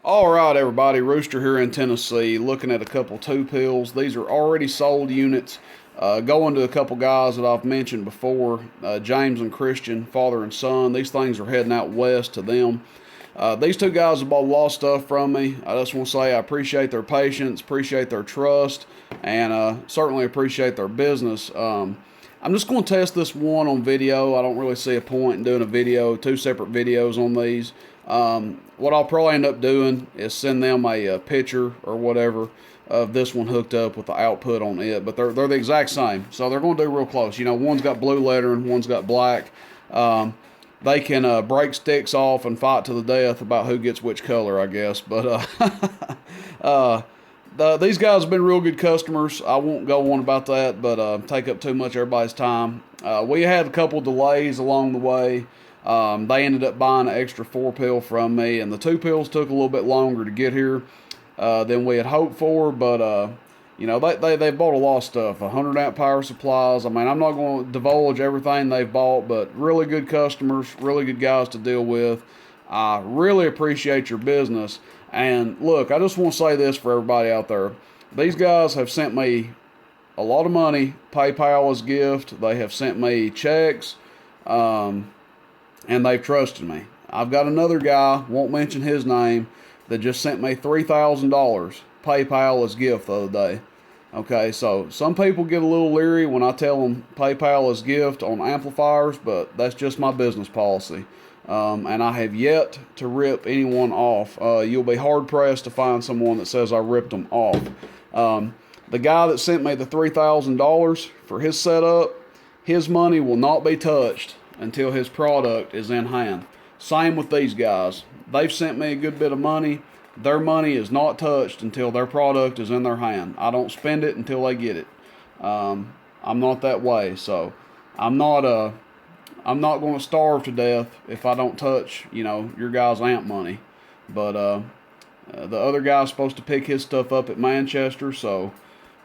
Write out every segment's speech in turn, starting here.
All right, everybody. Rooster here in Tennessee, looking at a couple two pills. These are already sold units. Going to a couple guys that I've mentioned before, James and Christian, father and son. These things are heading out west to them. These two guys have bought a lot of stuff from me. I just want to say I appreciate their patience, appreciate their trust, and certainly appreciate their business. I'm just going to test this one on video. I don't really see a point in doing a video, two separate videos on these. What I'll probably end up doing is send them a picture or whatever of this one hooked up with the output on it, but they're the exact same, so they're going to do real close. You know, one's got blue lettering, one's got black. They can break sticks off and fight to the death about who gets which color, I guess. But these guys have been real good customers. I won't go on about that, but take up too much of everybody's time. We had a couple delays along the way. They ended up buying an extra 4-pill from me, and the 2 pills took a little bit longer to get here than we had hoped for. But you know, they bought a lot of stuff, 100 amp power supplies. I mean, I'm not going to divulge everything they've bought, but really good customers, really good guys to deal with. I really appreciate your business. And look, I just want to say this for everybody out there. These guys have sent me a lot of money, PayPal as gift. They have sent me checks, and they've trusted me. I've got another guy, won't mention his name, that just sent me $3,000 PayPal as gift the other day. Okay, so some people get a little leery when I tell them PayPal as gift on amplifiers, but that's just my business policy. And I have yet to rip anyone off. You'll be hard-pressed to find someone that says I ripped them off. The guy that sent me the $3,000 for his setup, his money will not be touched until his product is in hand. Same with these guys. They've sent me a good bit of money. Their money is not touched until their product is in their hand. I don't spend it until they get it. I'm not that way, so I'm not going to starve to death if I don't touch, you know, your guys' amp money. But the other guy's supposed to pick his stuff up at Manchester, so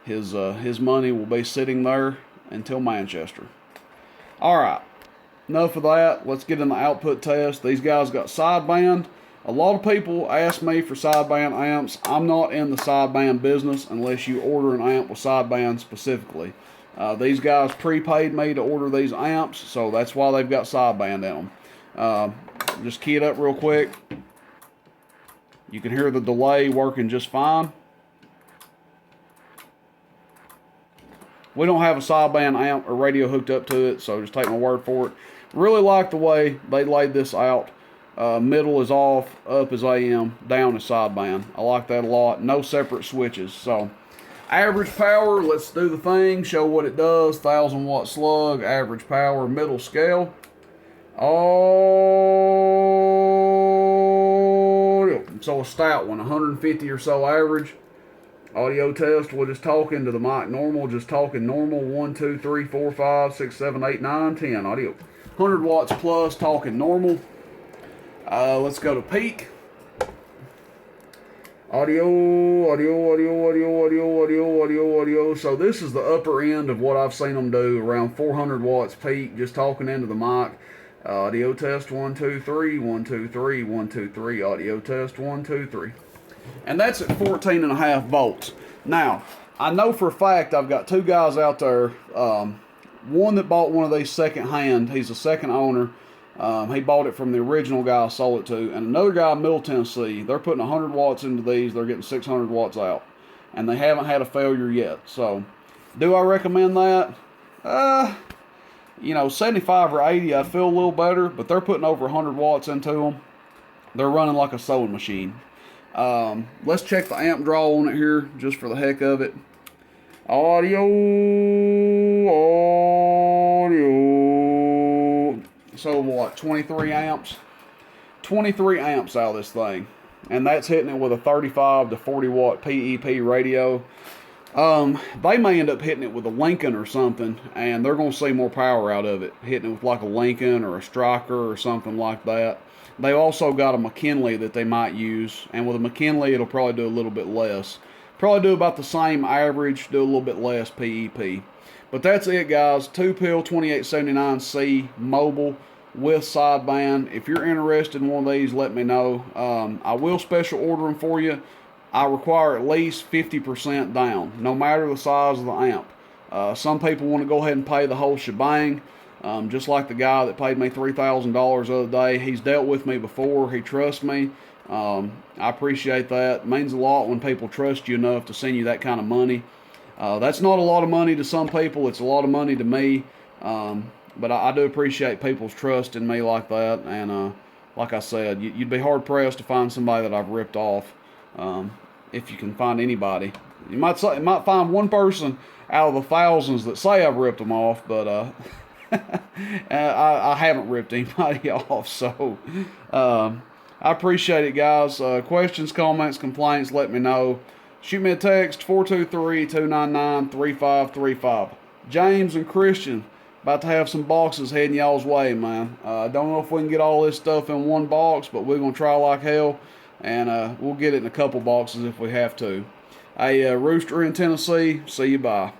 his money will be sitting there until Manchester. All right, enough of that. Let's get in the output test. These guys got sideband. A lot of people ask me for sideband amps. I'm not in the sideband business unless you order an amp with sideband specifically. These guys prepaid me to order these amps, so that's why they've got sideband in them. Just key it up real quick. You can hear the delay working just fine. We don't have a sideband amp or radio hooked up to it, so just take my word for it. Really like the way they laid this out. Middle is off, up is AM, down is sideband. I like that a lot. No separate switches. So average power, let's do the thing, show what it does. 1,000-watt slug, average power, middle scale. Oh, so a stout one, 150 or so average. Audio test, we'll just talk into the mic normal, just talking normal. 1, 2, 3, 4, 5, 6, 7, 8, 9, 10. Audio. 100 watts plus, talking normal. Let's go to peak. Audio. So this is the upper end of what I've seen them do, around 400 watts peak, just talking into the mic. Audio test, 1, 2, 3, 1, 2, 3, 1, 2, 3. Audio test, 1, 2, 3. And that's at 14.5 volts. Now, I know for a fact I've got two guys out there. One that bought one of these second-hand. He's a second owner. He bought it from the original guy I sold it to. And another guy in Middle Tennessee, they're putting 100 watts into these. They're getting 600 watts out. And they haven't had a failure yet. So, do I recommend that? You know, 75 or 80, I'd feel a little better. But they're putting over 100 watts into them. They're running like a sewing machine. Let's check the amp draw on it here, just for the heck of it. Audio. So what, 23 amps? 23 amps out of this thing. And that's hitting it with a 35 to 40 watt PEP radio. They may end up hitting it with a Lincoln or something, and they're going to see more power out of it. Hitting it with like a Lincoln or a Striker or something like that. They also got a McKinley that they might use, and with a McKinley it'll probably do a little bit less. Probably do about the same average, do a little bit less PEP. But that's it, guys. 2-pill 2879C mobile. with sideband. If you're interested in one of these, let me know. I will special order them for you. I require at least 50% down, no matter the size of the amp. Some people want to go ahead and pay the whole shebang, just like the guy that paid me $3,000 the other day. He's dealt with me before. He trusts me. I appreciate that. It means a lot when people trust you enough to send you that kind of money. That's not a lot of money to some people. It's a lot of money to me. But I do appreciate people's trust in me like that. And like I said, you'd be hard-pressed to find somebody that I've ripped off, if you can find anybody. You might find one person out of the thousands that say I've ripped them off, but I haven't ripped anybody off. So I appreciate it, guys. Questions, comments, complaints, let me know. Shoot me a text, 423-299-3535. James and Christian, about to have some boxes heading y'all's way, man. I don't know if we can get all this stuff in one box, but we're going to try like hell, and we'll get it in a couple boxes if we have to. Hey, Rooster in Tennessee, see you, bye.